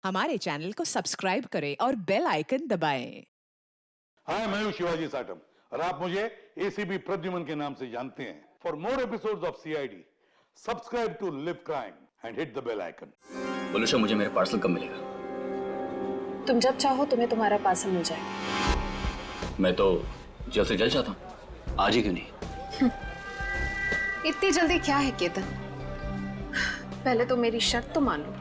हमारे चैनल को सब्सक्राइब करें और बेल आइकन दबाएं। हाय, मैं हूं शिवाजी साटम और आप मुझे एसीपी प्रद्युमन के नाम से जानते हैं। For more episodes of CID, subscribe to Liv crime and hit the bell icon. बोलूशा, मुझे मेरा पार्सल कब मिलेगा? तुम जब चाहो तुम्हें तुम्हारा पार्सल मिल जाएगा। मैं तो जल्द से जल्द चाहता हूँ, आज ही क्यों नहीं? इतनी जल्दी क्या है केतन? पहले तो मेरी शर्त तो मान लो।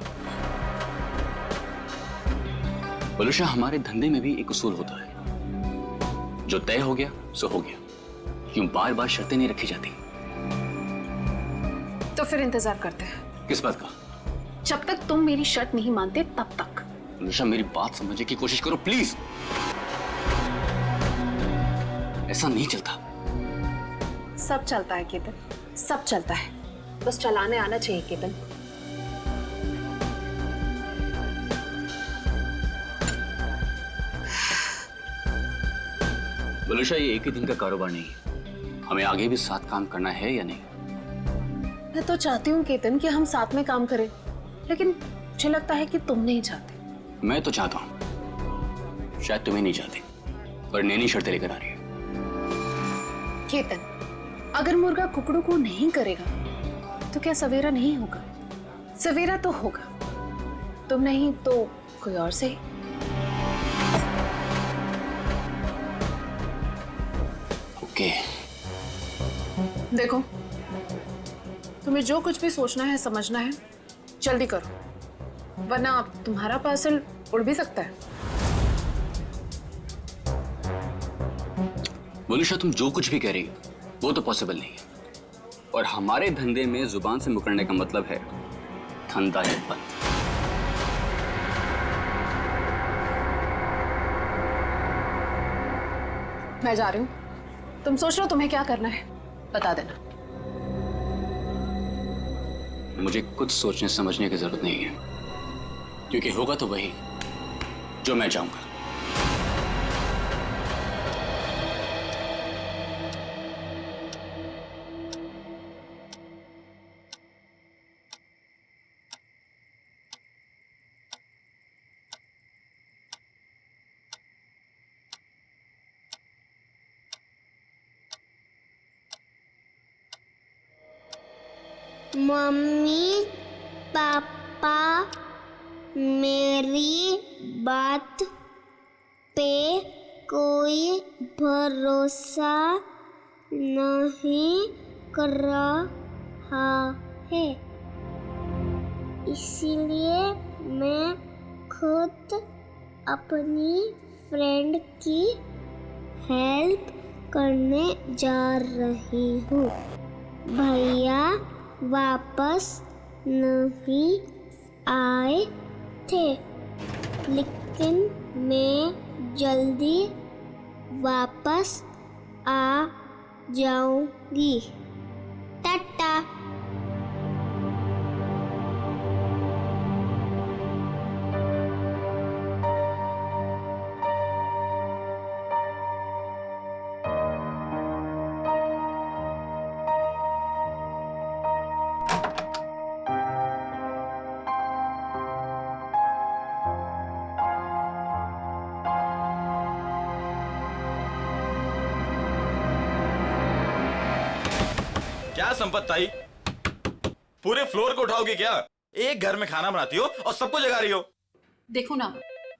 बोलूशा, हमारे धंधे में भी एक उसूल होता है, जो तय हो गया सो हो गया। क्यों बार बार शर्तें नहीं रखी जाती? तो फिर इंतजार करते हैं। किस बात का? जब तक तुम मेरी शर्त नहीं मानते तब तक। बोलूशा, मेरी बात समझने की कोशिश करो प्लीज। ऐसा नहीं चलता। सब चलता है केतन, सब चलता है, बस चलाने आना चाहिए केतन। बोलूशा, ये एक ही दिन का कारोबार नहीं है, हमें आगे भी साथ काम करना है या नहीं? मैं तो चाहती हूँ केतन कि हम साथ में काम करें, लेकिन मुझे लगता है कि तुम नहीं चाहते। मैं तो चाहता हूँ, शायद तुम्हें नहीं चाहते, पर नैनी शर्तें लेकर आ रही है। केतन, अगर मुर्गा कुकड़ू को नहीं करेगा तो क्या सवेरा नहीं होगा? सवेरा तो होगा, तुम नहीं तो कोई और सही। ओके। देखो, तुम्हें जो कुछ भी सोचना है समझना है जल्दी करो, वरना तुम्हारा पार्सल उड़ भी सकता है। बोलूशा, तुम जो कुछ भी कह रही हो वो तो पॉसिबल नहीं है, और हमारे धंधे में जुबान से मुकरने का मतलब है धंधा ही बंद। मैं जा रही हूँ, तुम सोच लो तुम्हें क्या करना है, बता देना। मुझे कुछ सोचने समझने की जरूरत नहीं है, क्योंकि होगा तो वही जो मैं चाहूंगा। मम्मी पापा मेरी बात पे कोई भरोसा नहीं कर रहा है, इसीलिए मैं खुद अपनी फ्रेंड की हेल्प करने जा रही हूँ। भैया वापस नहीं आए थे, लेकिन मैं जल्दी वापस आ जाऊंगी। टाटा। क्या संपत ताई, पूरे फ्लोर को उठाओगी क्या? एक घर में खाना बनाती हो और सबको जगा रही हो। देखो ना,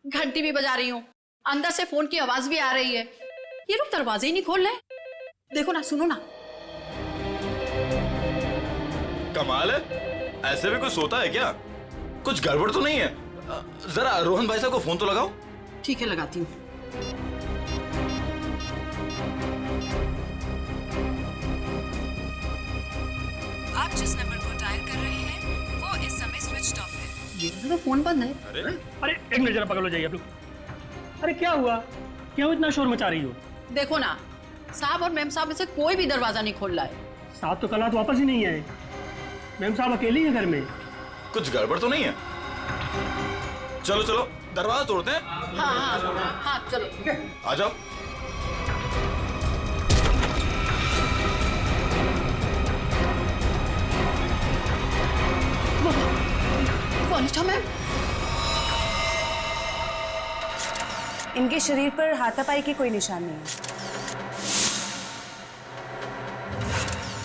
घंटी भी बजा रही हूँ, अंदर से फोन की आवाज भी आ रही है, ये लोग दरवाजे ही नहीं खोल रहे। देखो ना, सुनो ना। कमाल है, ऐसे भी कोई सोता है क्या? कुछ गड़बड़ तो नहीं है? जरा रोहन भाई साहब को फोन तो लगाओ। ठीक है, लगाती हूँ। आप जिस नंबर को डायल कर रहे हैं वो इस समय स्विच्ड ऑफ है। ये तो फोन बंद है। अरे एक मिनट, जरा पकड़ लो, जाइए आप लोग। अरे क्या हुआ? क्यों इतना शोर मचा रही हो? देखो ना, साहब और मैम साहब में से कोई भी दरवाजा नहीं खोल रहा है। साहब तो कल रात वापस ही नहीं आए। मैम साहब अकेले ही है घर में। कुछ गड़बड़ तो नहीं है? चलो चलो दरवाजा तोड़ते हैं। हाँ हाँ हाँ, चलो आ जाओ। वनिष्ठा मैम, इनके शरीर पर हाथापाई के कोई निशान नहीं है।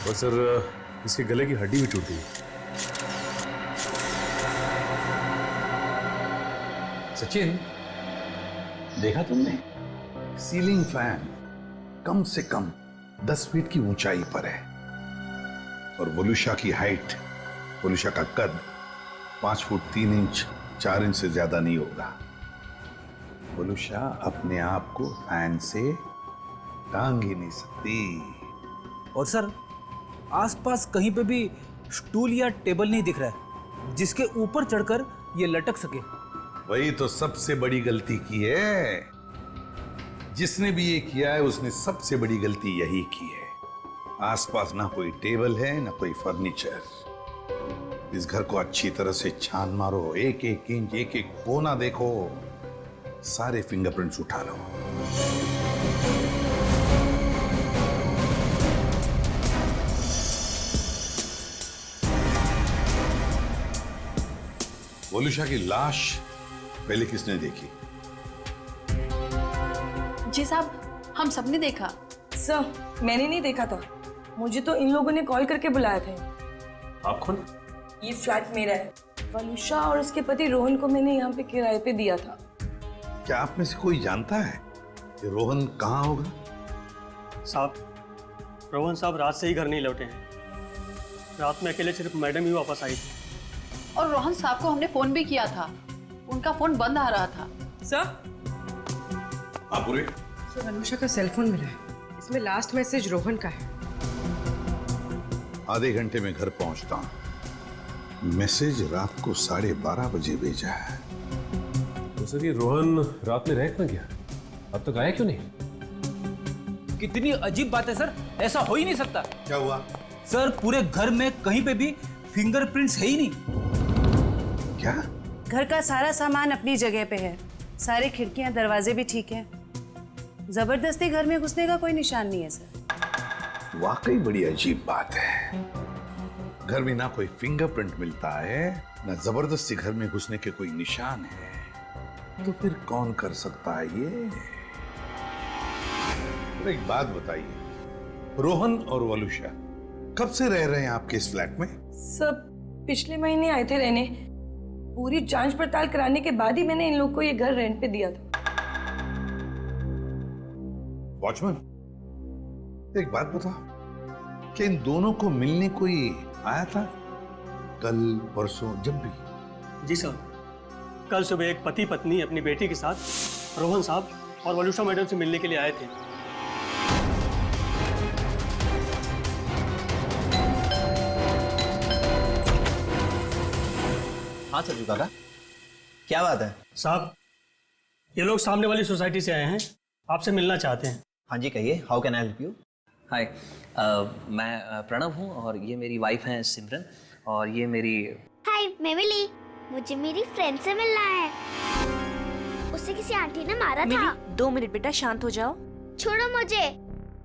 और सर इसके गले की हड्डी भी टूटी है। सचिन, देखा तुमने? सीलिंग फैन कम से कम 10 फीट की ऊंचाई पर है और वलुषा की हाइट, वलुषा का कद 5 फुट 3 इंच 4 इंच से ज्यादा नहीं होगा। वलुषा अपने आप को फैन से टांग ही नहीं सकती। और सर आसपास कहीं पे भी स्टूल या टेबल नहीं दिख रहा है जिसके ऊपर चढ़कर ये लटक सके। वही तो सबसे बड़ी गलती की है। जिसने भी ये किया है उसने सबसे बड़ी गलती यही की है। आसपास ना कोई टेबल है ना कोई फर्नीचर। इस घर को अच्छी तरह से छान मारो, एक एक इंच एक एक कोना देखो, सारे फिंगरप्रिंट्स उठा लो। वलुषा की लाश पहले किसने देखी? जी साहब, हम सबने देखा। सर मैंने नहीं देखा था, मुझे तो इन लोगों ने कॉल करके बुलाया था। आप कौन? ये फ्लैट मेरा है। वलुषा और उसके पति रोहन को मैंने यहाँ पे किराए पे दिया था। क्या आप में से कोई जानता है कि रोहन कहाँ होगा? साहब, रोहन साहब रात से ही घर नहीं लौटे हैं। रात में अकेले सिर्फ मैडम ही वापस आई थी। और रोहन साहब को हमने फोन भी किया था, उनका फोन बंद आ रहा था। सर पूरे वलुषा का सेलफोन मिला है, इसमें लास्ट मैसेज रोहन का है। आधे घंटे में घर पहुंचता हूं। मैसेज रात को 12:30 बजे भेजा है। तो सर ये रोहन रात में रह क्यों गया? अब तक आया क्यों नहीं? कितनी अजीब बात है सर, ऐसा हो ही नहीं सकता। क्या हुआ? सर पूरे घर में कहीं पे भी फिंगरप्रिंट्स है ही नहीं। क्या? घर का सारा सामान अपनी जगह पे है, सारे खिड़कियां दरवाजे भी ठीक हैं। जबरदस्ती घर में घुसने का कोई निशान नहीं है सर। वाकई बड़ी अजीब बात है। घर में ना कोई फिंगरप्रिंट मिलता है ना जबरदस्ती घर में घुसने के कोई निशान है, तो फिर कौन कर सकता है ये? और एक बात बताइए, रोहन और वलुषा कब से रह रहे हैं आपके इस फ्लैट में? सब पिछले महीने आए थे रहने। पूरी जांच पड़ताल कराने के बाद ही मैंने इन लोग को ये घर रेंट पे दिया था। वॉचमैन, एक बात बता, क्या इन दोनों को मिलने कोई आया था कल परसों जब भी? जी सर, कल सुबह एक पति पत्नी अपनी बेटी के साथ रोहन साहब और वलुषा मैडम से मिलने के लिए आए थे। हाँ सर काका, क्या बात है? साहब, ये लोग सामने वाली सोसाइटी से आए हैं, आपसे मिलना चाहते हैं। हाँ जी कहिए, how can I help you? Hi, मैं प्रणव हूँ और ये मेरी वाइफ है सिमरन और ये मेरी। हाय, मैं मिली। मुझे मेरी फ्रेंड से मिलना है। उसे किसी आंटी ने मारा था। 2 मिनट बेटा, शांत हो जाओ। छोड़ो मुझे।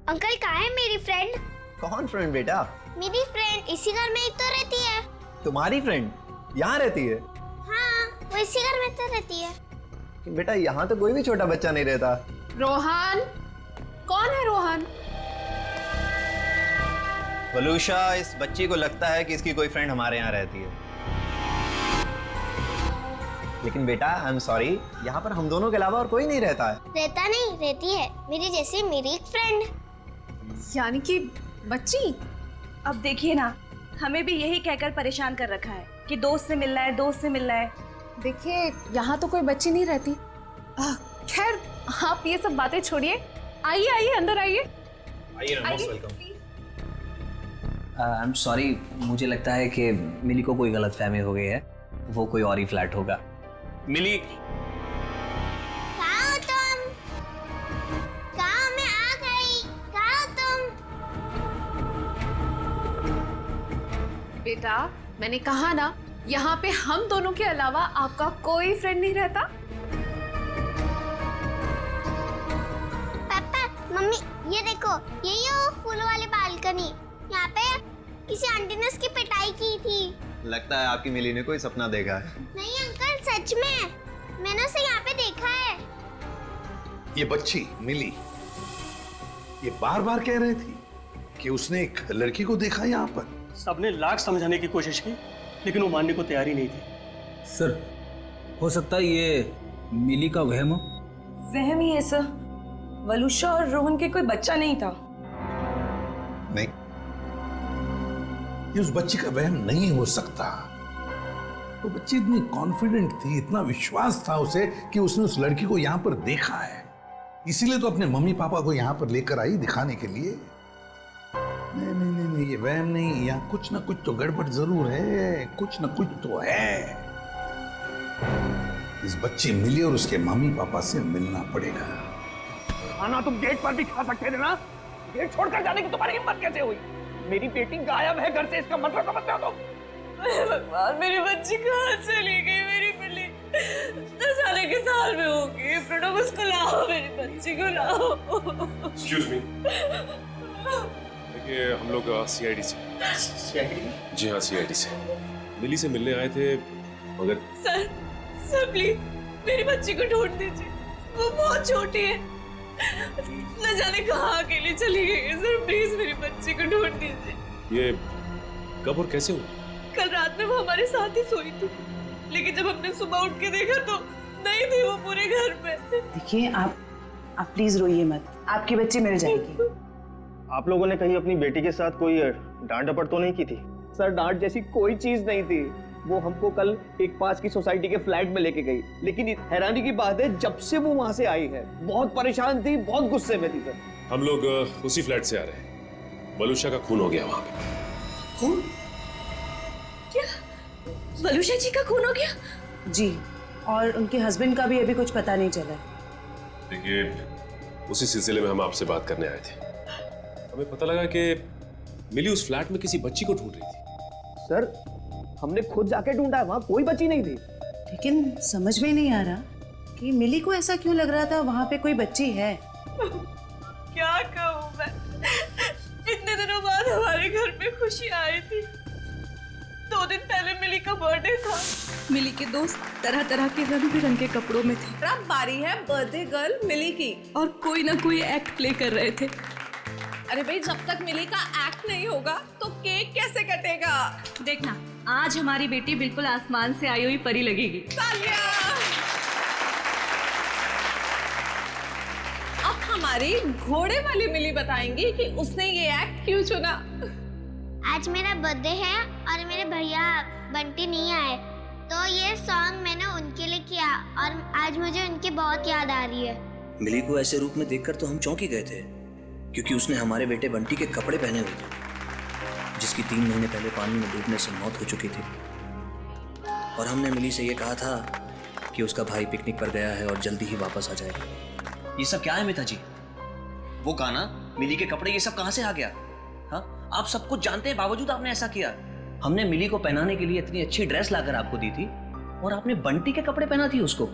अंकल कहाँ है मेरी फ्रेंड? कौन फ्रेंड बेटा? मेरी फ्रेंड इसी घर में ही तो रहती है। तुम्हारी फ्रेंड यहाँ रहती है? हाँ, वो इसी घर में तो रहती है। बेटा यहाँ तो कोई भी छोटा बच्चा नहीं रहता। रोहन, कौन है रोहन? वलुषा, इस बच्ची को लगता है कि इसकी कोई फ्रेंड हमारे यहाँ रहती है, लेकिन बेटा आई एम सॉरी, यहाँ पर हम दोनों के अलावा और कोई नहीं रहता है। रहता नहीं, रहती है मेरी जैसी मेरी एक फ्रेंड। यानी कि बच्ची? अब देखिए ना, हमें भी यही कहकर परेशान कर रखा है कि दोस्त से मिलना है, दोस्त से मिलना है। देखिए, यहाँ तो कोई बच्ची नहीं रहती। खैर, आप ये सब बातें छोड़िए। आइए आइए, अंदर आइए। आई एम सॉरी, मुझे लगता है कि मिली को कोई गलतफहमी हो गई है, वो कोई और ही फ्लैट होगा। मिली, कहाँ हो तुम? कहाँ? मैं आ गई। कहाँ हो तुम? बेटा, मैंने कहा ना, यहाँ पे हम दोनों के अलावा आपका कोई फ्रेंड नहीं रहता। पापा, मम्मी, ये देखो, यही है वो फूलों वाली बालकनी। यहाँ पे किसी आंटी ने उसकी पिटाई की थी। लगता है आपकी मिली ने कोई सपना देखा है। नहीं अंकल, सच में मैंने उसे यहाँ पे देखा है। ये बच्ची मिली, ये बार बार कह रही थी कि उसने एक लड़की को देखा यहाँ पर। सबने लाख समझाने की कोशिश की लेकिन वो मानने को तैयार ही नहीं थी। सर, हो सकता है ये मिली का वहम हो। वहम ही है सर। वलुषा और रोहन के कोई बच्चा नहीं था। नहीं, ये उस बच्ची का वहम नहीं हो सकता। वो बच्ची इतनी कॉन्फिडेंट थी, इतना विश्वास था उसे कि उसने उस लड़की को यहाँ पर देखा है, इसीलिए तो अपने मम्मी पापा को यहाँ पर लेकर आई दिखाने के लिए। नहीं नहीं नहीं नहीं, ये वहम नहीं, यहाँ कुछ ना कुछ तो गड़बड़ जरूर है, कुछ ना कुछ तो है। इस बच्ची मिली और उसके मम्मी पापा से मिलना पड़ेगा। खाना तुम गेट पर भी खा सकते थे ना, गेट छोड़कर जाने की तुम्हारी हिम्मत कैसे हुई? मेरी बेटी गायब है घर से, इसका मतलब समझते हो तुम? भगवान, मेरी बच्ची कहाँ चली गई? मेरी बिल्ली 10 साल के साल में होगी। प्रणव, उसको लाओ, मेरी बच्ची को लाओ। एक्सक्यूज मी, देखिए हम लोग सीआईडी से। सीआईडी? जी हाँ, सीआईडी से मिली से मिलने आए थे, मगर सर प्लीज मेरी बच्ची को ढूंढ दीजिए, वो बहुत छोटी है, न जाने कहाँ अकेली चली गई है। सर प्लीज मेरी बच्ची को ढूंढ दीजिए। ये कब और कैसे हुआ? कल रात में वो हमारे साथ ही सोई थी, लेकिन जब हमने सुबह उठ के देखा तो नहीं थी वो पूरे घर में। देखिए आप प्लीज रोइए मत, आपकी बच्ची मिल जाएगी। आप लोगों ने कहीं अपनी बेटी के साथ कोई डांट डपट तो नहीं की थी? सर, डांट जैसी कोई चीज नहीं थी। वो हमको कल एक पास की सोसाइटी के फ्लैट में लेके गई, लेकिन हैरानी की बात है जब से वो वहां से आई है बहुत परेशान थी, बहुत गुस्से में थी। सर, हम लोग उसी फ्लैट से आ रहे हैं। वलुषा का खून हो गया वहां पे। खून? क्या वलुषा जी का खून हो गया? जी, और उनके हस्बैंड का भी अभी कुछ पता नहीं चला। देखिए, उसी सिलसिले में हम आपसे बात करने आए थे। हमें पता लगा कि मिली उस फ्लैट में किसी बच्ची को ढूंढ रही थी। सर, हमने खुद जाके ढूंढा, वहां कोई बच्ची नहीं थी। लेकिन समझ में नहीं आ रहा कि मिली को ऐसा क्यों लग रहा था वहां पे कोई बच्ची है। क्या कहूँ मैं, इतने दिनों बाद हमारे घर में खुशी आई थी। 2 दिन पहले मिली का बर्थडे था। मिली के दोस्त तरह तरह के रंग बिरंगे कपड़ों में थे। अब बारी है बर्थडे गर्ल मिली की, और कोई ना कोई एक्ट प्ले कर रहे थे। अरे भाई, जब तक मिली का एक्ट नहीं होगा तो केक कैसे कटेगा? देखना, आज हमारी बेटी बिल्कुल आसमान से आई हुई परी लगेगी। तालियां! अब हमारी घोड़े वाली मिली बताएंगी कि उसने ये एक्ट क्यों चुना। आज मेरा बर्थडे है और मेरे भैया बंटी नहीं आए, तो ये सॉन्ग मैंने उनके लिए किया और आज मुझे उनकी बहुत याद आ रही है। मिली को ऐसे रूप में देखकर तो हम चौंक ही गए थे, क्योंकि उसने हमारे बेटे बंटी के कपड़े पहने हुए थे, जिसकी 3 महीने पहले पानी में डूबने से मौत हो चुकी थी। और हमने मिली से ये कहा था कि उसका भाई पिकनिक पर गया है और जल्दी ही वापस आ जाएगा। ये सब क्या है मिता जी? वो गाना, मिली के कपड़े, ये सब कहां से आ गया? हाँ, आप सब कुछ जानते हैं, बावजूद आपने ऐसा किया। हमने मिली को पहनाने के लिए इतनी अच्छी ड्रेस लाकर आपको दी थी, और आपने बंटी के कपड़े पहना दिए उसको।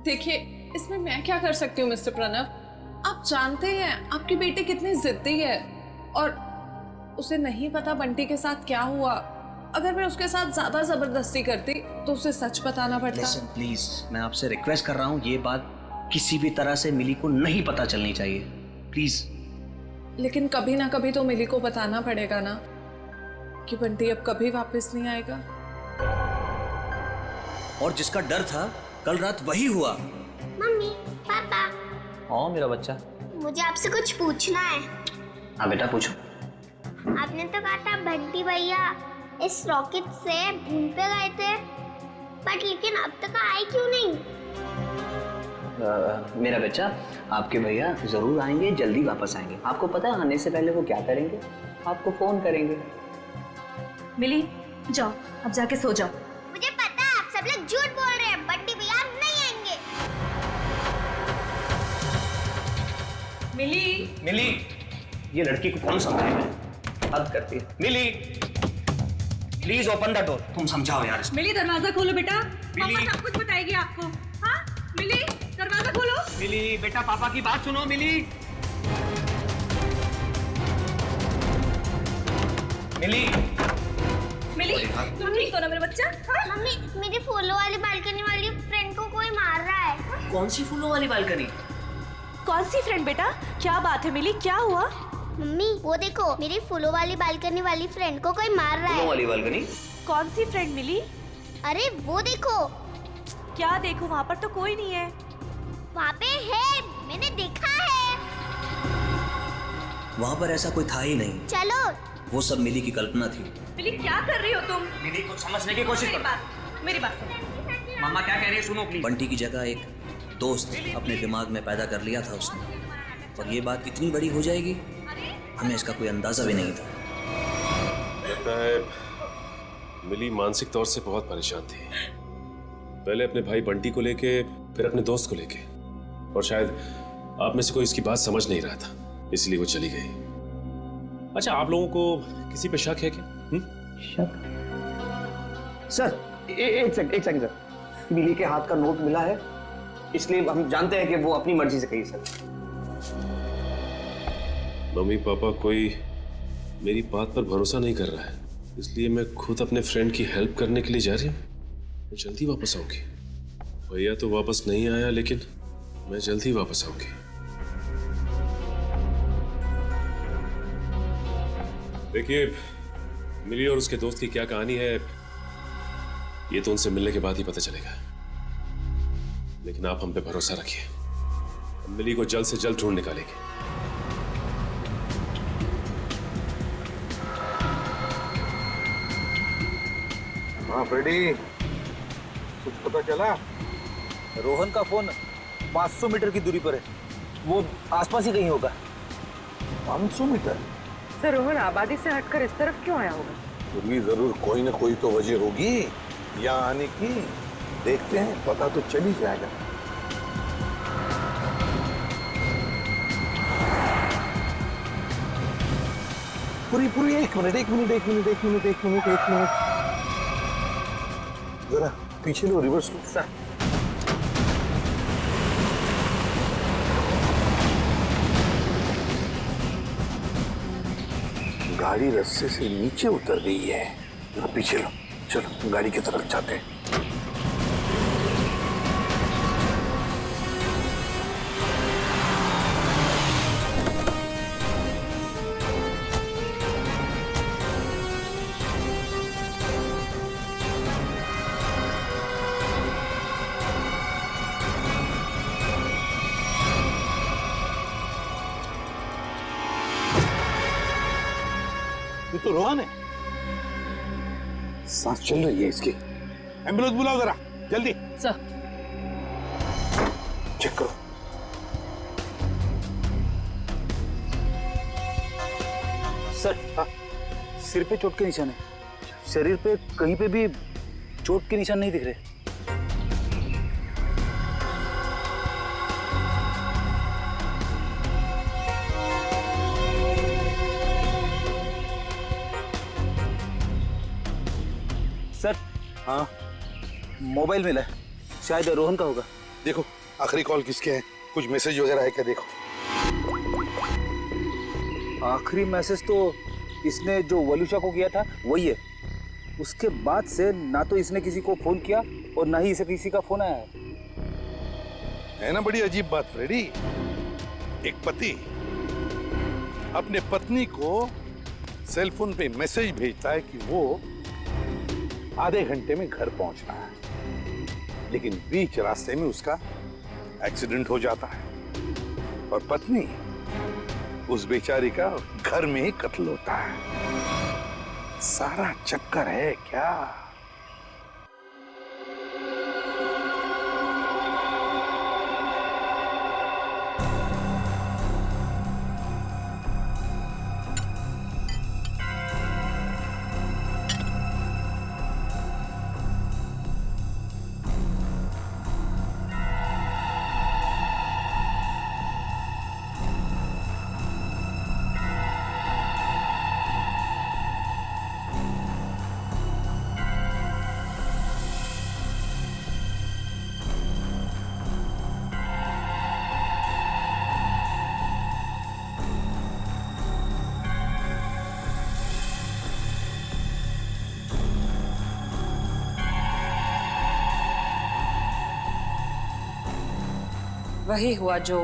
देखिए, इसमें मैं क्या कर सकती हूँ मिस्टर प्रणव? आप जानते हैं आपकी बेटी कितनी जिद्दी है, और उसे नहीं पता बंटी के साथ क्या हुआ। अगर मैं उसके साथ ज्यादा जबरदस्ती करती तो उसे सच बताना पड़ता। लिसन प्लीज, मैं आपसे रिक्वेस्ट कर रहा हूँ, ये बात किसी भी तरह से मिली को नहीं पता चलनी चाहिए, प्लीज। लेकिन कभी ना कभी तो मिली को बताना पड़ेगा ना कि बंटी अब कभी वापस नहीं आएगा। और जिसका डर था कल रात वही हुआ। मम्मी, पापा, हाँ मेरा बच्चा, मुझे आपसे कुछ पूछना है। हाँ बेटा, पूछो। आपने तो कहा था बंटी भैया इस रॉकेट से मून पे गए थे, बट लेकिन अब तक आए क्यों नहीं? मेरा बच्चा, आपके भैया जरूर आएंगे, जल्दी वापस आएंगे। आपको पता है आने से पहले वो क्या करेंगे? आपको फोन करेंगे। मिली, जाओ अब जाके सो जाओ। मुझे पता है आप सब लोग झूठ बोल रहे हैं, बंटी भैया अब नहीं आएंगे। मिली, मिली, ये लड़की को कौन समझाएगा? हद करती है। मिली, प्लीज ओपन द डोर। तुम समझाओ यार इसको। मिली, दरवाजा खोलो बेटा, पापा सब कुछ बताएगी आपको। हाँ मिली, दरवाजा खोलो। मिली बेटा, पापा की बात सुनो। मिली, मिली, मिली, तुम ठीक हो ना मेरा बच्चा? हाँ? मम्मी, मेरी फूलों वाली बालकनी वाली फ्रेंड को कोई मार रहा है। कौन सी फूलों वाली बालकनी? कौन सी फ्रेंड बेटा? क्या बात है मिली, क्या हुआ? मम्मी वो देखो, मेरी फूलों वाली बालकनी वाली फ्रेंड को कोई मार रहा है। वाली बालकनी? कौन सी फ्रेंड मिली? अरे वो देखो। क्या देखो? वहाँ पर तो कोई नहीं है। वहाँ पे है, मैंने देखा है। वहाँ पर ऐसा कोई था ही नहीं। चलो। वो सब मिली की कल्पना थी। मिली क्या कर रही हो तुम? मिली को समझने की कोशिश करो। मेरी बात सुनो। मम्मा क्या कह रही है सुनो प्लीज। बंटी की जगह एक दोस्त अपने दिमाग में पैदा कर लिया था उसने, और ये बात इतनी बड़ी हो जाएगी हमें इसका कोई अंदाजा भी नहीं था। लगता है मिली मानसिक तौर से बहुत परेशान थी, पहले अपने भाई बंटी को लेके, फिर अपने दोस्त को लेके, और शायद आप में से कोई इसकी बात समझ नहीं रहा था, इसलिए वो चली गई। अच्छा, आप लोगों को किसी पे शक है क्या? शक? सर एक सेकंड सर, मिली के हाथ का नोट मिला है, इसलिए हम जानते हैं कि वो अपनी मर्जी से गई। सर मम्मी पापा कोई मेरी बात पर भरोसा नहीं कर रहा है, इसलिए मैं खुद अपने फ्रेंड की हेल्प करने के लिए जा रही हूँ। मैं जल्दी वापस आऊंगी। भैया तो वापस नहीं आया, लेकिन मैं जल्दी वापस आऊंगी। देखिए, मिली और उसके दोस्त की क्या कहानी है ये तो उनसे मिलने के बाद ही पता चलेगा, लेकिन आप हम पे भरोसा रखिए, हम मिली को जल्द से जल्द ढूंढ निकालेंगे। हाँ फ्रेडी, कुछ पता चला? रोहन का फोन 500 मीटर की दूरी पर है, वो आसपास ही कहीं होगा। 500 मीटर? सर रोहन आबादी से हटकर इस तरफ क्यों आया होगा? फिर भी जरूर कोई ना कोई तो वजह होगी यहाँ आने की। देखते हैं, पता तो चल ही जाएगा। पूरी एक मिनट जरा पीछे लो, रिवर्स लो। सर गाड़ी रास्ते से नीचे उतर गई है, जरा पीछे लो। चलो गाड़ी की तरफ जाते हैं। ये तो रोहन है, सांस चल रही है इसकी। एम्बुलेंस बुलाओ जरा जल्दी। सर चेक करो। सर हाँ, सिर पे चोट के निशान है, शरीर पे कहीं पे भी चोट के निशान नहीं दिख रहे। सर हाँ, मोबाइल मिला है, शायद रोहन का होगा। देखो आखिरी कॉल किसके है, कुछ मैसेज वगैरह है क्या? देखो आखिरी मैसेज तो इसने जो वलुषा को किया था वही है। उसके बाद से ना तो इसने किसी को फोन किया और ना ही इसे किसी का फोन आया है ना। बड़ी अजीब बात फ्रेडी, एक पति अपने पत्नी को सेल फोन पे मैसेज भेजता है कि वो आधे घंटे में घर पहुंचना है, लेकिन बीच रास्ते में उसका एक्सीडेंट हो जाता है और पत्नी उस बेचारी का घर में ही कत्ल होता है। सारा चक्कर है क्या? वही हुआ जो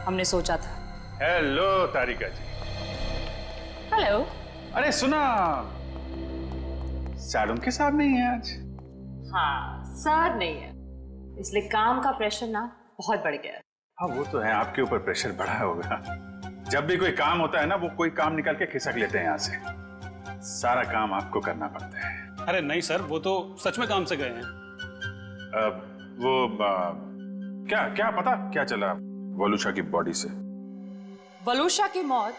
हमने सोचा था। हेलो तारिका जी। हेलो। अरे सुना, सैलून के साथ नहीं है आज? हाँ, सर नहीं है, इसलिए काम का प्रेशर ना बहुत बढ़ गया है। हाँ वो तो है, आपके ऊपर प्रेशर बढ़ा होगा। जब भी कोई काम होता है ना, वो कोई काम निकाल के खिसक लेते हैं यहाँ से। सारा काम आपको करना पड़ता है। अरे नहीं सर, वो तो सच में काम से गए हैं। क्या पता क्या चला वलुषा की बॉडी से? वलुषा की मौत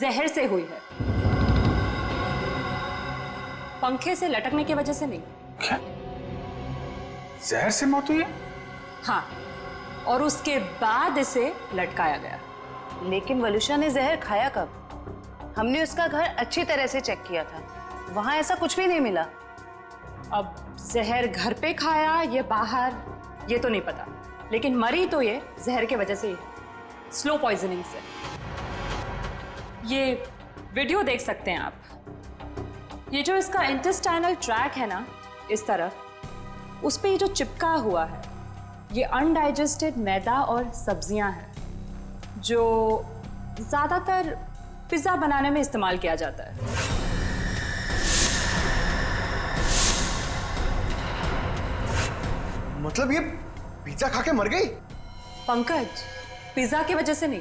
जहर से हुई है, पंखे से लटकने की वजह से नहीं। क्या? जहर से मौत हुई है? हाँ, और उसके बाद इसे लटकाया गया। लेकिन वलुषा ने जहर खाया कब? हमने उसका घर अच्छी तरह से चेक किया था, वहां ऐसा कुछ भी नहीं मिला। अब जहर घर पे खाया या बाहर ये तो नहीं पता, लेकिन मरी तो ये जहर की वजह से ही, स्लो पॉइजनिंग से। ये वीडियो देख सकते हैं आप। ये जो इसका इंटेस्टाइनल ट्रैक है ना, इस तरफ, उस पे ये जो चिपका हुआ है, ये अनडाइजेस्टेड मैदा और सब्जियां हैं जो ज्यादातर पिज्जा बनाने में इस्तेमाल किया जाता है। मतलब ये पिज्जा खा के मर गई? पंकज, पिज्जा की वजह से नहीं,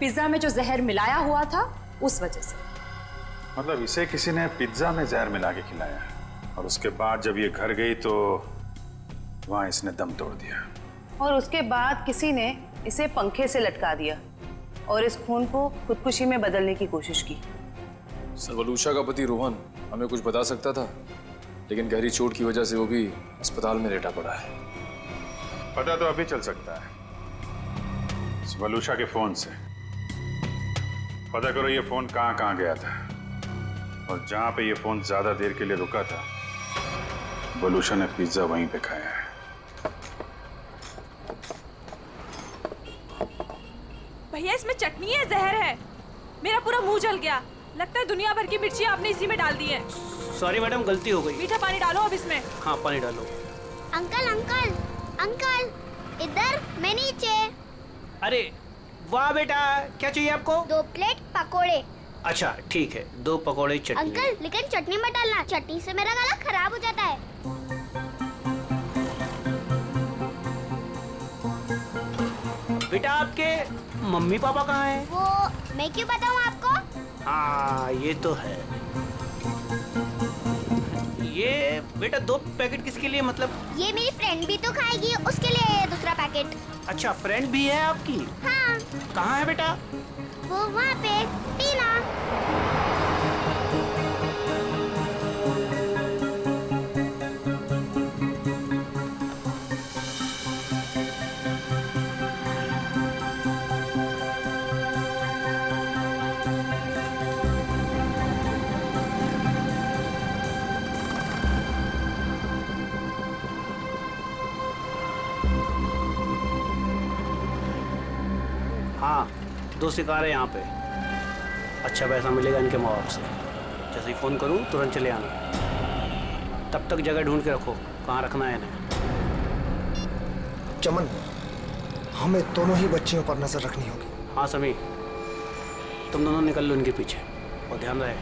पिज्जा में जो जहर मिलाया हुआ था उस वजह से। मतलब इसे किसी ने पिज्जा में जहर मिला के खिलाया और उसके बाद जब ये घर गई तो वहां इसने दम तोड़ दिया, और उसके बाद किसी ने इसे पंखे से लटका दिया और इस खून को खुदकुशी में बदलने की कोशिश की। सर, वलुषा का पति रोहन हमें कुछ बता सकता था, लेकिन गहरी चोट की वजह से वो भी अस्पताल में लेटा पड़ा है। पता तो अभी चल सकता है इस वलुषा के फोन से। पता करो ये फोन कहाँ गया था, और जहां पे ये फोन ज्यादा देर के लिए रुका था, वलुषा ने पिज्जा वहीं पे खाया है। भैया इसमें चटनी है, जहर है। मेरा पूरा मुंह जल गया। लगता है दुनिया भर की मिर्ची आपने इसी में डाल दी है। सॉरी मैडम, गलती हो गई। मीठा पानी डालो अब इसमें। हाँ, पानी डालो। अंकल अंकल अंकल, इधर, मैं नीचे। अरे वाह बेटा, क्या चाहिए आपको? 2 प्लेट पकोड़े। अच्छा ठीक है, 2 पकोड़े चटनी। अंकल लेकिन चटनी मत डालना, चटनी से मेरा गला खराब हो जाता है। बेटा आपके मम्मी पापा कहाँ हैं? वो मैं क्यों बताऊँ आपको? हाँ ये तो है। ये बेटा 2 पैकेट किसके लिए? मतलब ये मेरी फ्रेंड भी तो खाएगी, उसके लिए ये दूसरा पैकेट। अच्छा, फ्रेंड भी है आपकी? हाँ। कहाँ है बेटा? वो वहाँ पे, टीना। हाँ, 2 शिकार है यहाँ पे। अच्छा पैसा मिलेगा इनके माँ बाप से। जैसे ही फ़ोन करूँ तुरंत चले आना। तब तक जगह ढूंढ के रखो, कहाँ रखना है इन्हें। चमन, हमें दोनों ही बच्चियों पर नजर रखनी होगी। हाँ समी, तुम दोनों निकल लो इनके पीछे, और ध्यान रहे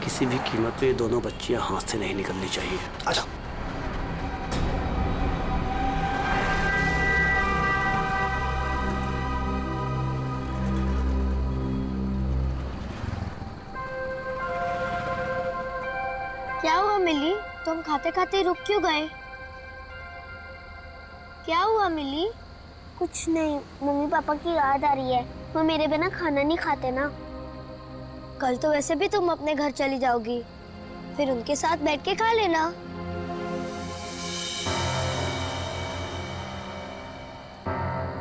किसी भी कीमत पे ये दोनों बच्चियाँ हाथ से नहीं निकलनी चाहिए। अच्छा। क्या हुआ मिली? तुम खाते खाते रुक क्यों गए? क्या हुआ मिली? कुछ नहीं, मम्मी पापा की याद आ रही है। वो मेरे बिना खाना नहीं खाते ना। कल तो वैसे भी तुम अपने घर चली जाओगी, फिर उनके साथ बैठ के खा लेना।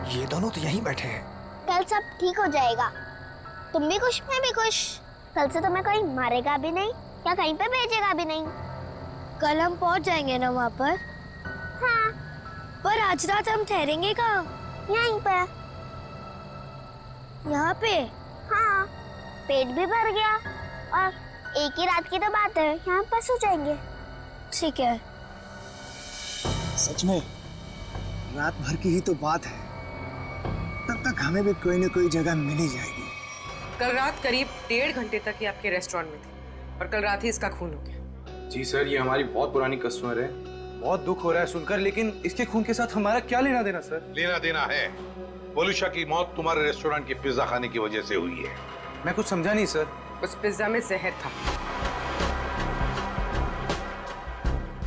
ये दोनों तो यहीं बैठे हैं। कल सब ठीक हो जाएगा। तुम भी खुश, मैं भी खुश। कल से तुम्हें कोई मारेगा भी नहीं या कहीं पे भेजेगा भी नहीं। कल हम पहुंच जाएंगे ना वहाँ पर? हाँ। पर आज रात हम ठहरेंगे कहाँ? यहीं पे। यहाँ पे? हाँ। पेट भी भर गया और एक ही रात की तो बात है, यहाँ पर सो जाएंगे। ठीक है। सच में रात भर की ही तो बात है, तब तक हमें भी कोई ना कोई जगह मिल ही जाएगी। कल रात करीब 1.5 घंटे तक ये आपके रेस्टोरेंट में थी और कल रात ही इसका खून हो गया। जी सर, ये हमारी बहुत पुरानी कस्टमर है। बहुत दुख हो रहा है सुनकर, लेकिन इसके खून के साथ हमारा क्या लेना देना सर? लेना देना है। वलुशा की मौत तुम्हारे रेस्टोरेंट के पिज्जा खाने की वजह से हुई है। मैं कुछ समझा नहीं सर। उस पिज्जा में जहर था।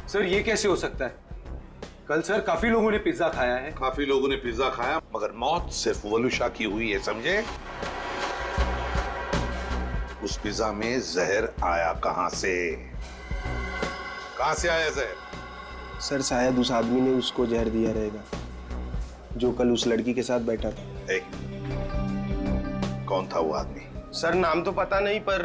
सर ये कैसे हो सकता है? कल सर काफी लोगों ने पिज्जा खाया है। काफी लोगों ने पिज्जा खाया, मगर मौत सिर्फ वलुशा की हुई है, समझे? उस पिज्जा में जहर आया कहां से? कहां से आया जहर? सर शायद उस आदमी ने उसको जहर दिया रहेगा जो कल उस लड़की के साथ बैठा था। कौन था वो आदमी? सर नाम तो पता नहीं, पर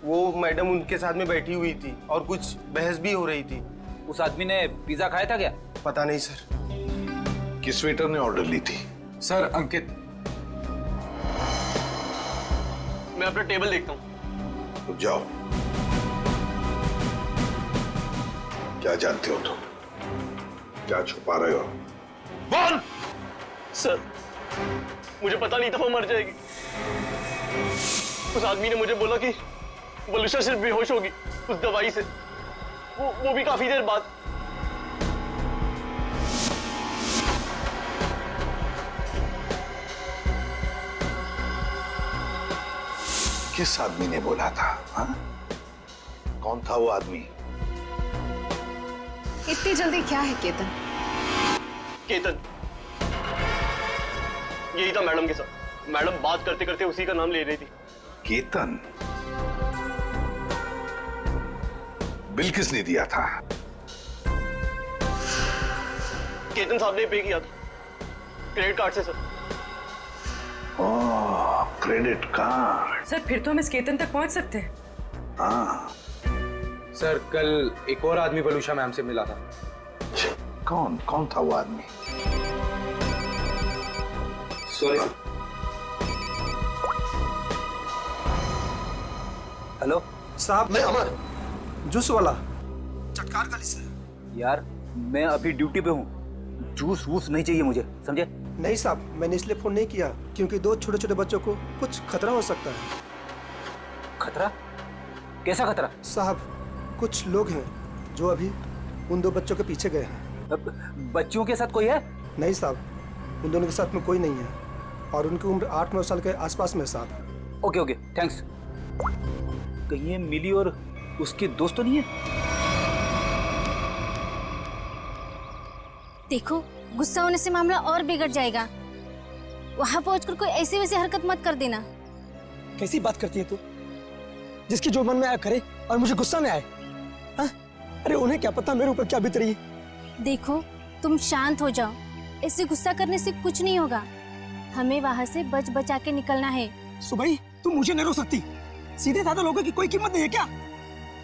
वो मैडम उनके साथ में बैठी हुई थी और कुछ बहस भी हो रही थी। उस आदमी ने पिज्जा खाया था क्या? पता नहीं सर। किस वेटर ने ऑर्डर ली थी? सर अंकित। मैं अपना टेबल देखता हूँ। तो जाओ। क्या जानते हो तुम? क्या छुपा रहे हो? बोल! सर मुझे पता नहीं था वो मर जाएगी। उस आदमी ने मुझे बोला कि वलुशा सिर्फ बेहोश होगी उस दवाई से, वो भी काफी देर बाद। किस आदमी ने बोला था? हाँ? कौन था वो आदमी? इतनी जल्दी क्या है केतन? केतन यही था मैडम के साथ। मैडम बात करते करते उसी का नाम ले रही थी। केतन? बिल किसने दिया था? केतन साहब ने पे किया था क्रेडिट कार्ड से सर। ओह, क्रेडिट कार्ड। सर फिर तो हम इस केतन तक पहुंच सकते हैं। हाँ। सर कल एक और आदमी वलुशा मैम से मिला था। कौन था वो आदमी? सॉरी। हेलो साहब, मैं अमर, जूस वाला, चटकार गली से। यार मैं अभी ड्यूटी पे हूँ, जूस वूस नहीं चाहिए मुझे, समझे? नहीं साहब, मैंने इसलिए फोन नहीं किया क्योंकि 2 छोटे छोटे बच्चों को कुछ खतरा हो सकता है। खतरा? कैसा खतरा? साहब कुछ लोग हैं जो अभी उन 2 बच्चों के पीछे गए हैं। बच्चियों के साथ कोई है? नहीं साहब, उन दोनों के साथ में कोई नहीं है और उनकी उम्र 8-9 साल के आसपास में साहब। Okay okay thanks. कहीं ये मिली और उसके दोस्त तो नहीं है? देखो गुस्सा होने से मामला और बिगड़ जाएगा। वहां पहुंचकर कोई ऐसी वैसी हरकत मत कर देना। कैसी बात करती है तू? जिसकी जो मन में आया करे और मुझे गुस्सा में आए? हाँ? अरे उन्हें क्या पता मेरे ऊपर क्या बीत रही है। देखो तुम शांत हो जाओ, ऐसे गुस्सा करने से कुछ नहीं होगा। हमें वहां से बच बचा के निकलना है। सुबह तुम मुझे नहीं रोक सकती। सीधे साधे लोगों की कोई कीमत नहीं है क्या?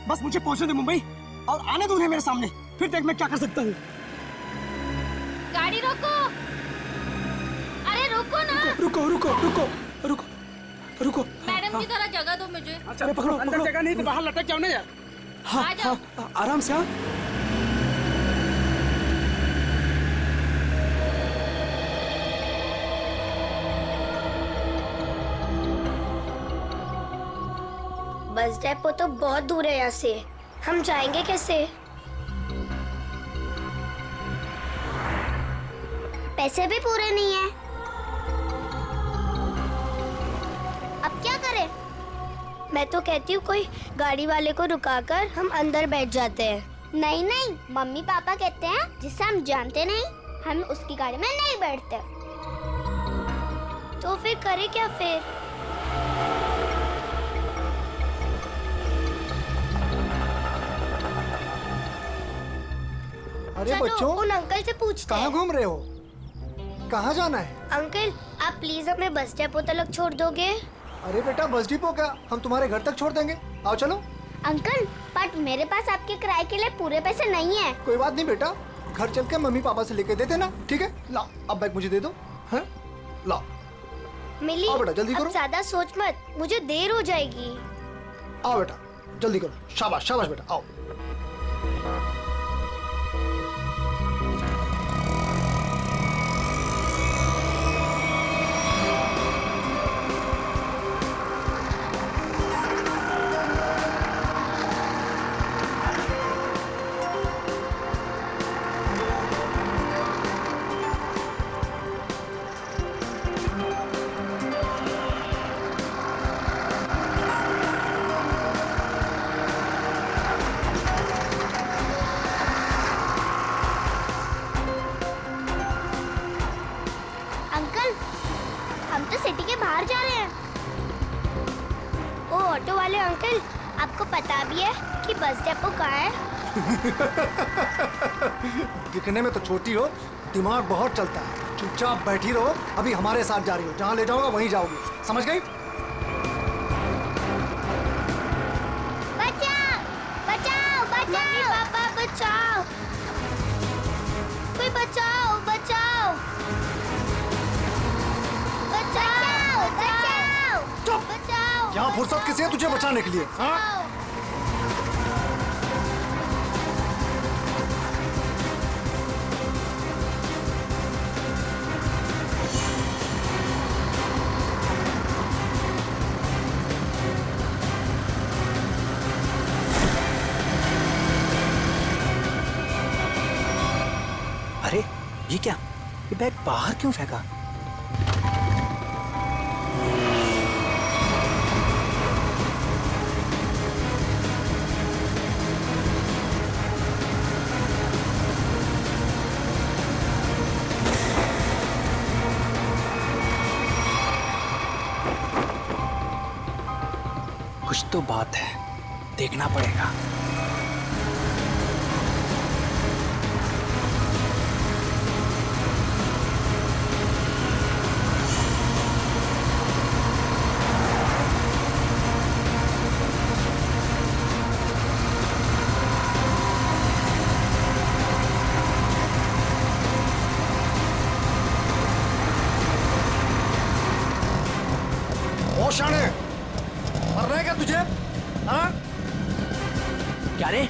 बस मुझे पहुंचने दे मुंबई और आने दो उन्हें मेरे सामने, फिर देख मैं क्या कर सकता हूँ। गाड़ी रोको! अरे रोको ना! रुको रुको रुको रुको रुको। मैडम की तरह जगह दो मुझे। अरे पकड़ो, अंदर जगह नहीं तो बाहर लटक जाओ ना यार। हाँ हाँ आराम से। हाँ बस डेपो तो बहुत दूर है यहाँ से, हम जाएंगे कैसे? पैसे भी पूरे नहीं है। अब क्या करें? मैं तो कहती हूँ कोई गाड़ी वाले को रुकाकर हम अंदर बैठ जाते हैं। नहीं नहीं, मम्मी पापा कहते हैं जिसे हम जानते नहीं हम उसकी गाड़ी में नहीं बैठते। तो फिर करें क्या फिर? अरे बच्चों, उन अंकल से पूछते हैं। कहाँ घूम रहे हो? कहाँ जाना है? अंकल आप प्लीज हमें बस डेपो तक छोड़ दोगे? अरे बेटा बस डिपो क्या, हम तुम्हारे घर तक छोड़ देंगे। आओ चलो। अंकल बट मेरे पास आपके किराए के लिए पूरे पैसे नहीं है। कोई बात नहीं बेटा, घर चल के मम्मी पापा से लेके दे देना, ठीक है? लाओ अब बैग मुझे दे दो। हैं? लाओ। मिली आओ बेटा जल्दी करो। अब ज्यादा सोच मत, मुझे देर हो जाएगी। आओ बेटा जल्दी करो। शाबाश शाबाश बेटा, आओ। ऑटो वाले अंकल, आपको पता भी है कि बस डिपो कहाँ है? दिखने में तो छोटी हो, दिमाग बहुत चलता है। चुपचाप बैठी रहो, अभी हमारे साथ जा रही हो, जहाँ ले जाऊंगा वहीं जाओगी, समझ गई? बचाओ, बचाओ, बचाओ, मम्मी पापा बचाओ, कोई बचाओ, बचाओ, बचाओ, बचाओ, चुप! बचाओ। यहाँ फुर्सत किसी है तुझे बचाने के लिए? हाँ? अरे ये क्या, ये बैग बाहर क्यों फेंका? कुछ तो बात है, देखना पड़ेगा। ओ शाने, मर रहा है क्या तुझे? हाँ? क्या रे?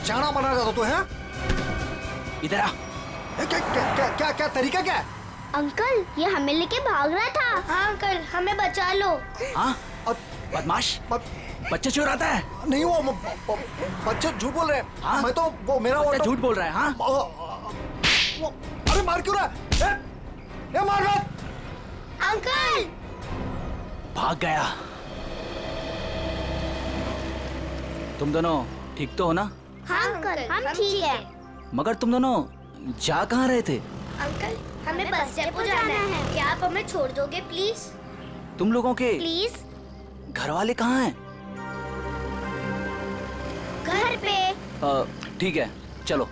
शाना बना जाता तू है? इधर आ। क्या क्या क्या क्या क्या तरीका क्या है? अंकल, ये हमें लेके भाग रहा था। हाँ अंकल, हमें बचा लो। हाँ? बदमाश, बच्चे चुराता है? नहीं, वो बच्चे झूठ बोल रहे हैं। हाँ? मैं तो वो मेरा बच्चा झूठ बोल रहा है। हाँ? अरे मार क्यों रहा है? ए, मार मत! अंकल! भाग गया। तुम दोनों ठीक तो हो ना? हाँ अंकल, हम ठीक है। मगर तुम दोनों जा कहाँ रहे थे? अंकल, हमें बस डिपो जाना है। क्या आप हमें छोड़ दोगे प्लीज? तुम लोगों के प्लीज? घर वाले कहाँ हैं? घर पे। ठीक है, चलो।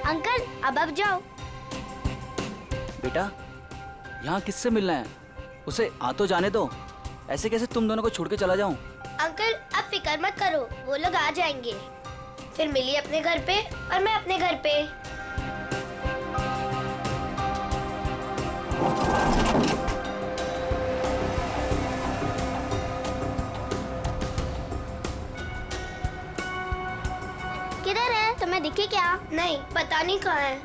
अंकल, अब जाओ। बेटा, यहाँ किससे मिलना है? उसे आ तो जाने दो। ऐसे कैसे तुम दोनों को छोड़ के चला जाऊं? अंकल, अब फिक्र मत करो, वो लोग आ जाएंगे। फिर मिली अपने घर पे और मैं अपने घर पे। किधर है? तुम्हें दिखे क्या? नहीं, पता नहीं कहाँ है।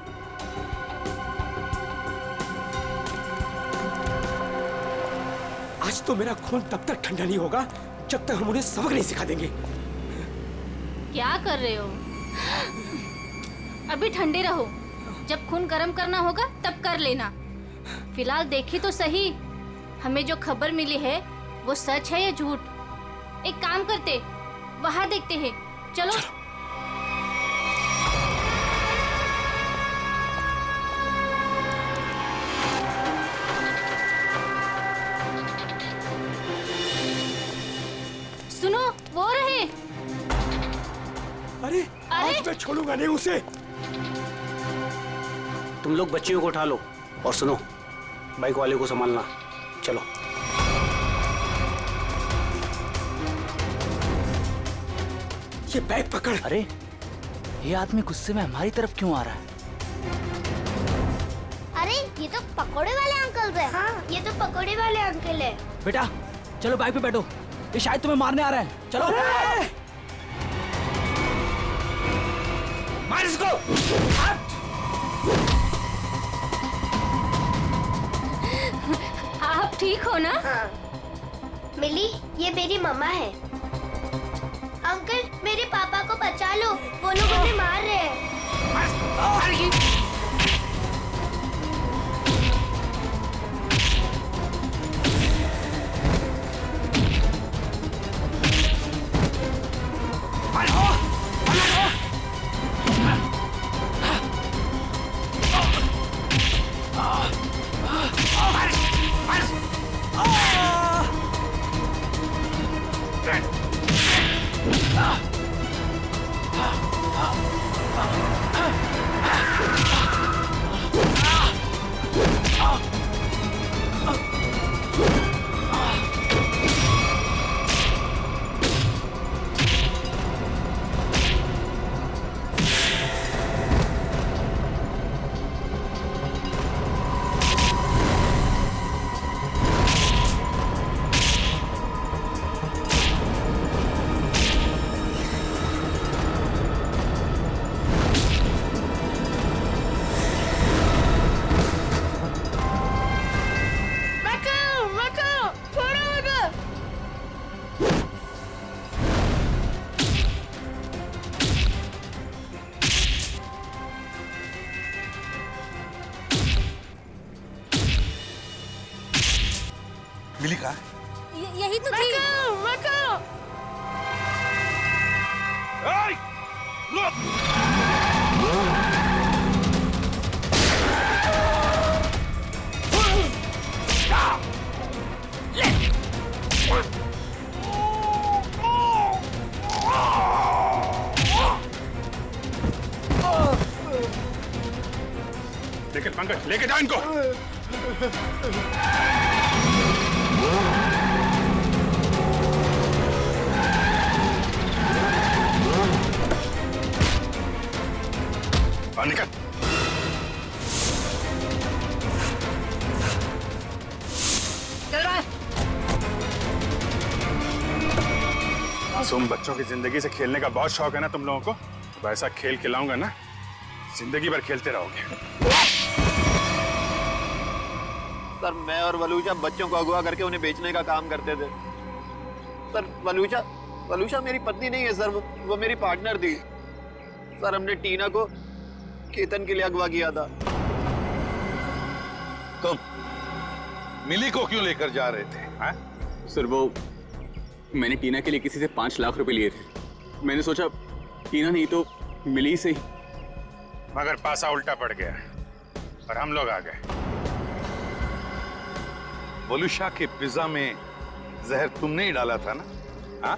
आज तो मेरा खून तब तक ठंडा नहीं होगा जब तक हम उन्हें सबक नहीं सिखा देंगे। क्या कर रहे हो? अभी ठंडे रहो, जब खून गर्म करना होगा तब कर लेना। फिलहाल देखी तो सही, हमें जो खबर मिली है वो सच है या झूठ? एक काम करते, वहां देखते हैं। चलो। सुनो, वो रहे। अरे आज मैं छोड़ूंगा नहीं उसे। तुम लोग बच्चियों को उठा लो और सुनो, बाइक वाले को संभालना। चलो। ये बैग पकड़। अरे ये आदमी गुस्से में हमारी तरफ क्यों आ रहा है? अरे ये तो पकोड़े वाले अंकल है। हाँ, ये तो पकोड़े वाले अंकल है। बेटा चलो बाइक पे बैठो, ये शायद तुम्हें मारने आ रहा है। चलो। मार इसको। ठीक हो ना? हाँ। मिली, ये मेरी मम्मा है। अंकल, मेरे पापा को बचा लो, वो लोग उन्हें मार रहे हैं। मिली कहाँ? यही तो थी। लेकिन पंकज, लेके जाओ इनको। निकल। चल रहा है। मासूम बच्चों की जिंदगी से खेलने का बहुत शौक है ना तुम लोगों को? तो ऐसा खेल खिलाऊंगा ना, जिंदगी भर खेलते रहोगे। सर, मैं और वलूशा बच्चों को अगवा करके उन्हें बेचने का काम करते थे। सर, वलूशा मेरी पत्नी नहीं है सर, वो मेरी पार्टनर थी। सर, हमने टीना को केतन के लिए अगवा किया था। तुम मिली को क्यों लेकर जा रहे थे? हाँ? सर, वो मैंने टीना के लिए किसी से 5 लाख रुपए लिए थे। मैंने सोचा टीना नहीं तो मिली से ही। मगर पासा उल्टा पड़ गया और हम लोग आ गए। वलूशा के पिज्जा में जहर तुमने ही डाला था ना? हाँ?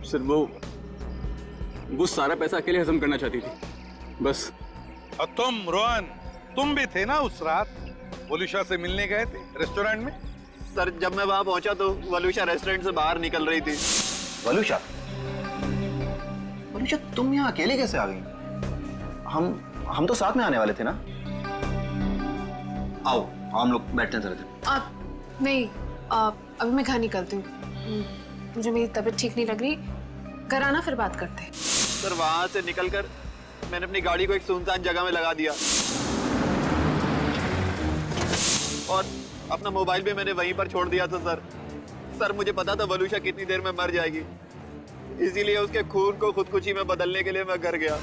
सर, वो सारा पैसा अकेले हजम करना चाहती थी बस। और तुम रोहन, तुम भी थे ना उस रात? वलूशा से मिलने गए थे रेस्टोरेंट में? सर, जब मैं वहां पहुंचा तो वलूशा रेस्टोरेंट से बाहर निकल रही थी। वलूशा, तुम यहाँ अकेले कैसे आ गई? हम तो साथ में आने वाले थे ना? आओ, हम लोग बैठते हैं जरा। नहीं, अभी मैं घर निकलती हूँ। मुझे मेरी तबीयत ठीक नहीं लग रही। घर आना, फिर बात करते हैं। सर, वहां से निकलकर मैंने अपनी गाड़ी को एक सुनसान जगह में लगा दिया और अपना मोबाइल भी मैंने वहीं पर छोड़ दिया था। सर, मुझे पता था वलूशा कितनी देर में मर जाएगी, इसीलिए उसके खून को खुदकुशी में बदलने के लिए मैं घर गया।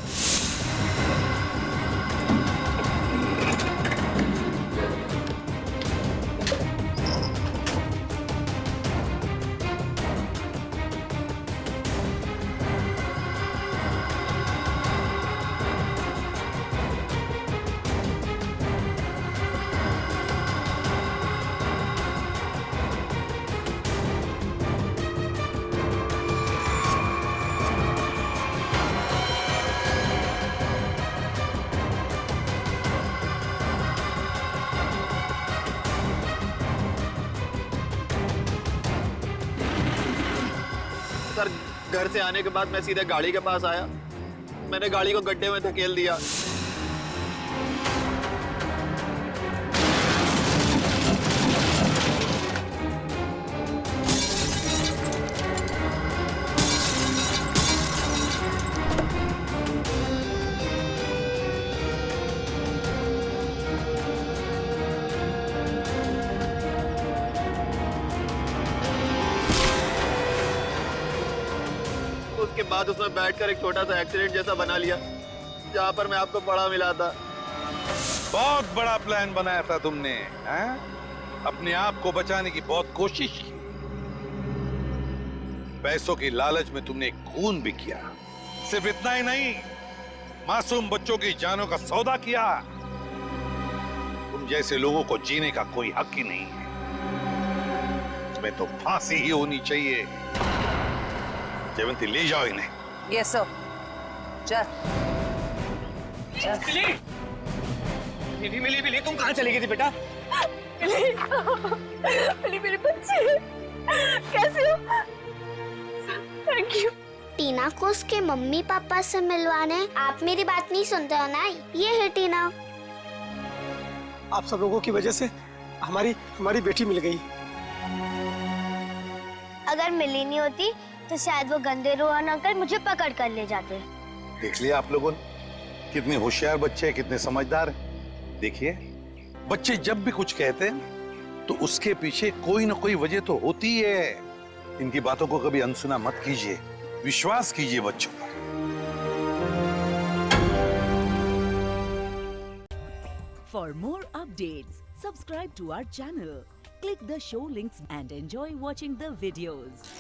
सर, घर से आने के बाद मैं सीधे गाड़ी के पास आया। मैंने गाड़ी को गड्ढे में धकेल दिया। बाद उसमें बैठकर एक छोटा सा एक्सीडेंट जैसा बना लिया, जहाँ पर मैं आपको पड़ा मिला था। बहुत बड़ा प्लान बनाया था तुमने, हैं? अपने आप को बचाने की बहुत कोशिश की। पैसों की लालच में तुमने खून भी किया। सिर्फ इतना ही नहीं, मासूम बच्चों की जानों का सौदा किया। तुम जैसे लोगों को जीने का कोई हक ही नहीं है। तुम्हें तो फांसी ही होनी चाहिए। जयवंती, ले जाओ इन्हें। Yes sir. चल मिली तुम कहाँ चली गई थी बेटा? मिली मेरे बच्चे, कैसे हो? Thank you. टीना को उसके मम्मी पापा से मिलवाने। आप मेरी बात नहीं सुनते हो ना? ये है टीना। आप सब लोगों की वजह से हमारी बेटी मिल गई। अगर मिली नहीं होती तो शायद वो गंदे रोहन अंकल मुझे पकड़ कर ले जाते। देख लिया आप लोगों ने, कितने होशियार बच्चे हैं, कितने समझदार हैं। देखिए, बच्चे जब भी कुछ कहते हैं तो उसके पीछे कोई ना कोई वजह तो होती है। इनकी बातों को कभी अनसुना मत कीजिए, विश्वास कीजिए बच्चों पर। For more updates, subscribe to our channel, click the show links and enjoy watching the videos.